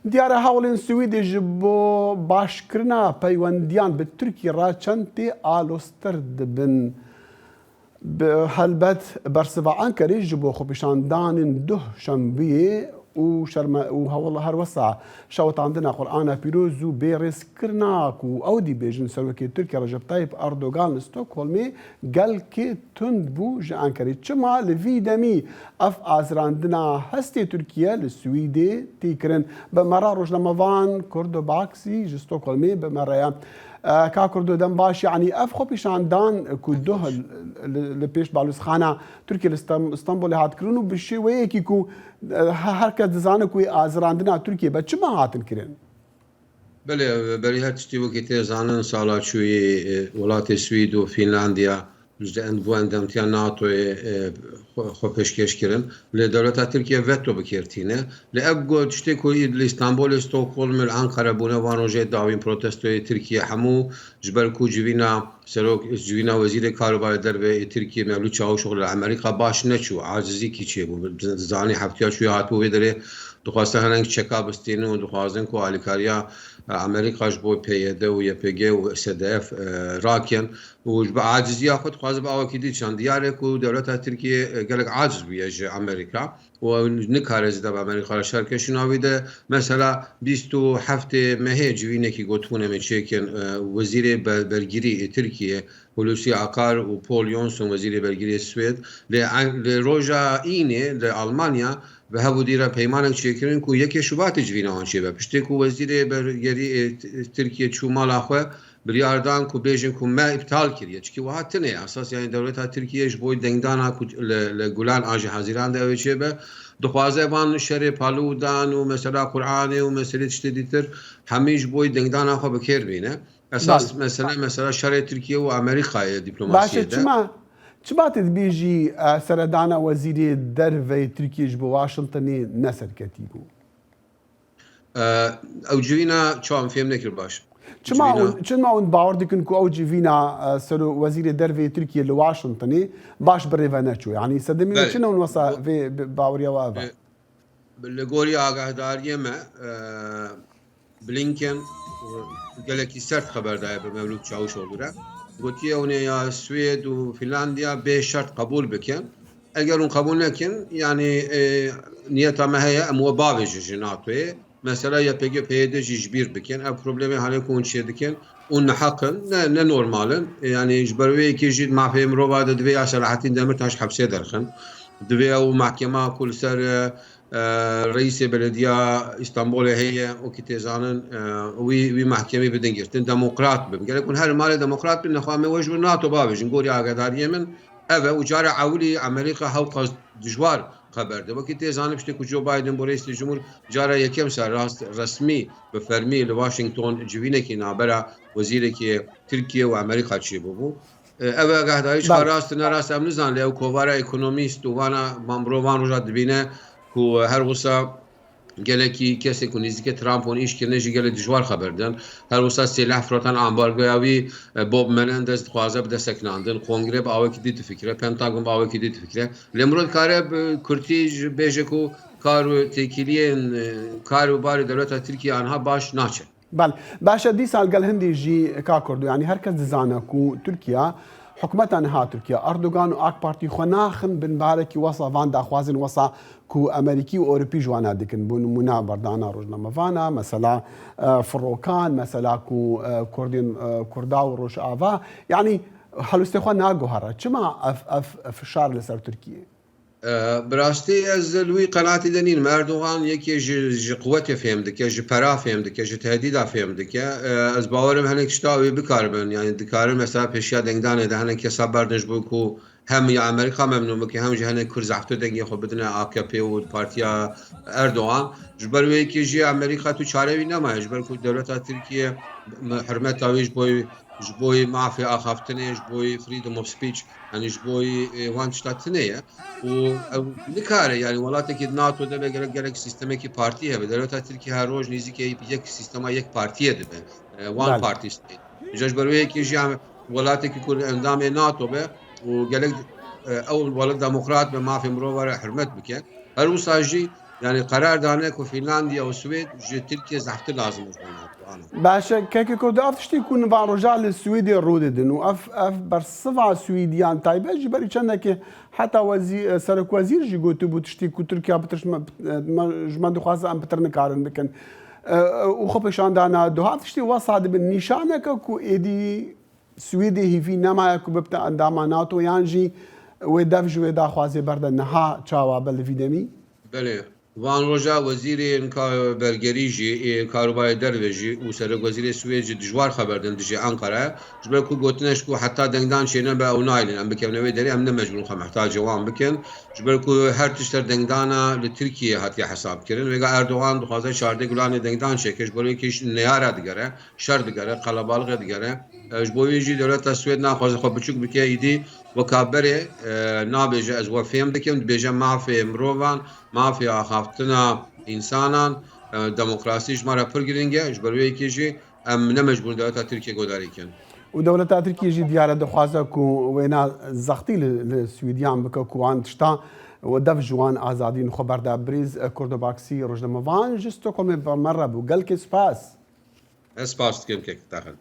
دیارە هەوڵێن سویدێژ بۆ باشکردنا پەیوەندیان بە تورکی ڕاچەند تێ ئالۆستر دەبن. هەلبەت بەرسڤە ئەنکەرەیش ji بۆ خۆپیشاندانên دوه شەمبێ و هەوڵ هەروەسا شەوەتاندنا قورئانە پیرۆز و بێڕێزکردناک و ئەو دیبێژن سەرۆکی تورکیا ڕەجەب تایب ئەردۆغان li ستۆکهۆلمê gelkê tund bû ji Enkerê. Çima li vî demî ev azirandina hestê Tirkiye li Swîdê tê kirin. Bi mera rojnamevan Kurdobaksî ji Stokholmê bi meraya کا کردو دم باش یعنی اف خو پیشاندان کو دوه لپیش بالوسخانه ترکیه استانبول هات کرنو بشی و یکی کو هر کس زانه کوی آزراندنا ترکیه به چما هاتن کرن بله هر تشتی وقتی زانن سالا چوی ولات سوید و فنلاندیا بو اندامتیان ناتوی خو پشکش کردن لدولت ترکیه وتو بکرتینه لابگو تشتی کوی استانبول استکهلم انقره بونه وانوجه داوین پروتستوی ترکیه همو جبر کو جوینا سروک جوینا وزیر کاروبار در به ترکیه مولود چاو شغل امریکا باش نچو عاجزی کی چه بو زانی هفتیا چوی هاتو بدره دخواسته هنگ چکا بستینه و دخواستن کو آلیکاریا امریکاش بو پیاده و یپگه و SDF راکن و به عاجزی خود خواست به آوکیدی چند دیاره کو دولت ترکیه گلک عاجز بیش امریکا و نکاره زده به امریکا شرکش ناویده مثلا 27 مه جوینه که گفتونه میچکن وزیر برگیری ترکیه هولوسی آکار و پول یونسون وزیر برگیری سوئد لروجا اینه لآلمانیا و هبودیره پیمانک چیکرین کو یک شوبات جوینا آنچه به پشتی کو وزیر برگیری ترکیه چومالا خو بریاردان کو بیژن کو ما ابطال کریه چکی وهات نه اساس یعنی دولت ترکیه بو دنگدانا کو لگولان آج حزیران ده چه به دخوازه وان شر پالودان و مثلا قرآن و مثلا تشدیدتر همیش بو دنگدانا خو بکر بینه اساس مثلا شر ترکیه و امریکا دیپلماسیه ده چما تدبیجی سردانا وزیر دروی ترکیه بو واشنطنی نسرکتی بو او جوینا چام فهم نکر باش چما اون باور دکن کو او جوینا سرو وزیر دروی ترکیه لواشنطنی باش بریوه نچو یعنی سدمی چنا اون وسا في باوریا وابا لگوری آگاهداریه ما بلینکن گلکی سرد خبر داره به مولود چاوش اولوره گوتیه اونه یا سوید و فنلاندیا به شرط قبول بکن اگر اون قبول نکن یعنی نیت ما هي امو باوج جناتوی مثلا یا پگی پیده جبیر بکن اب پروبلمی حالی کون چه دکن اون حقن نه نورمالن یعنی جبروی کی جید معفیم رو بعد دوی صراحتین دمر تاش حبسه درخن دوی او محکمه کل سر رئیس بلدیه استانبول هي او کی تزانن وی محکمه بدن گرتن دموکرات بم گله کن هر مال دموکرات بن خامه وجه ناتو باوج گوری آگاداری من اوه و جار عولی امریکا هاو قصد دجوار خبر ده وقتی تزانه بشته که جو بایدن با رئیس جمهور جاره یکم سر رسمی به فرمی لواشنگتن جوینه که نابرا وزیری که ترکیه و امریکا چی بودو اوه گهدایش خراست نراست هم نزان لیو کووارا اکونومیست و وانا مامروان رو جد بینه که هر وسا گلکی کسی که نزدیک ترامپ و ایش کنه جی گل دجوار خبر دن هر وسط سلاح فروتن امبارگویی بوب ملندز خوازه بده سکناندن کنگره با آوکی دیت فکره پنتاگون با آوکی دیت فکره لمرود کاره کرتیج بیجه کو کارو تکیلین کارو بار دولت ترکیه آنها باش ناچه بله باشه دی سال قال هندي جي كاكردو يعني هركز زانا كو تركيا حكومتها نها تركيا أردوغان و آك بارتي خناخن بن باركي وصا فان دا خوازن وصا كو أمريكي و أوروبي جوانا ديكن بون منا بردانا روجنا مفانا مثلا فروكان مثلا كو كردين كرداو روش آفا يعني حلوستي خوا ناقو هرا چما اف شار لسر تركيا براستی از لوی قناعتی دنین مردوغان یکی جی قوت فهمده که جی پرا فهمده که جی تهدید فهمده که از باورم هنگ شتاوی بکاربن یعنی دکارن مثلا پیشیا دنگدانه ده هنگ که سابردنش بو کو هم یا امریکا ممنون بکی هم جی هنگ کرز افتو دنگی خود بدن AKP و پارتیا اردوغان جبروی که جی امریکا تو چاره وی نمایه جبر کو دولت ترکیه حرمت تاویج بوی معافی آخافتنه بوی فریدم اوف سپیچ یعنی بوی وان شتاتنه و نکاره یعنی ولاتی که ناتو ده به گرگ سیستمی که پارتیه به دولت ترکیه هر روز نیزی که یک سیستم یک پارتیه ده به وان پارتی است جاش بروی که جام ولاتی که کل اندام ناتو به و گرگ اول ولد دموکرات به معافی مرو حرمت بکن هر روز ساجی يعني قرار دانك وفنلندا والسويد جي تركيا زحت لازم انا باشا كيكي كرد افتشتي يكون بعض رجال السويدي الروددن اف برصفع سويديان تايبه جبري كانك حتى وزير سرك وزير جي قلت بتشتي تركيا بترش جمان دخواز ام بترنكارن بكن وخبش عندنا دو افتشتي وصعد بالنشانك كو ايدي سويدي هي في نما كو ببتا عندما ناتو يانجي وداف جويدا خوازي برد نها تشاوا بالفيدمي بله وان روجا وزیر بلگریجی کاروبار درویجی و سرک وزیر سوئدی دجوار خبر دن دجی انقره جبر کو گوتنش کو حتی دنگدان شینه به اونایلین ام بکم نوی داری ام نمجبور خم محتاج جوان بکن جبر کو هر تشتر دنگدانا لترکیه هاتی حساب کردن وگا اردوغان دخوازه شارده گلان دنگدان شکش بروی کش نیاره دیگره شر دیگره قلبالغ دیگره جبویجی دولت سوئد ناخوازه خب بچوک بکه ایدی وكابري نابجه از وفيم دكم بيجا ما في مروفان ما في اخافتنا انسانا ديمقراطيش مره برگرینگه جبروی کیجی ام نمجبور دولت ترکیه گوداری کن ودولة تركيا جي ديارة دخوازة كو وينا زغطي للسويديان بكا كو عن تشتا ودف جوان آزادين خبر دا بريز كوردوباكسي روجنا مفان جستو كل مرة بو قلك سباس اسپاس کم که تاخن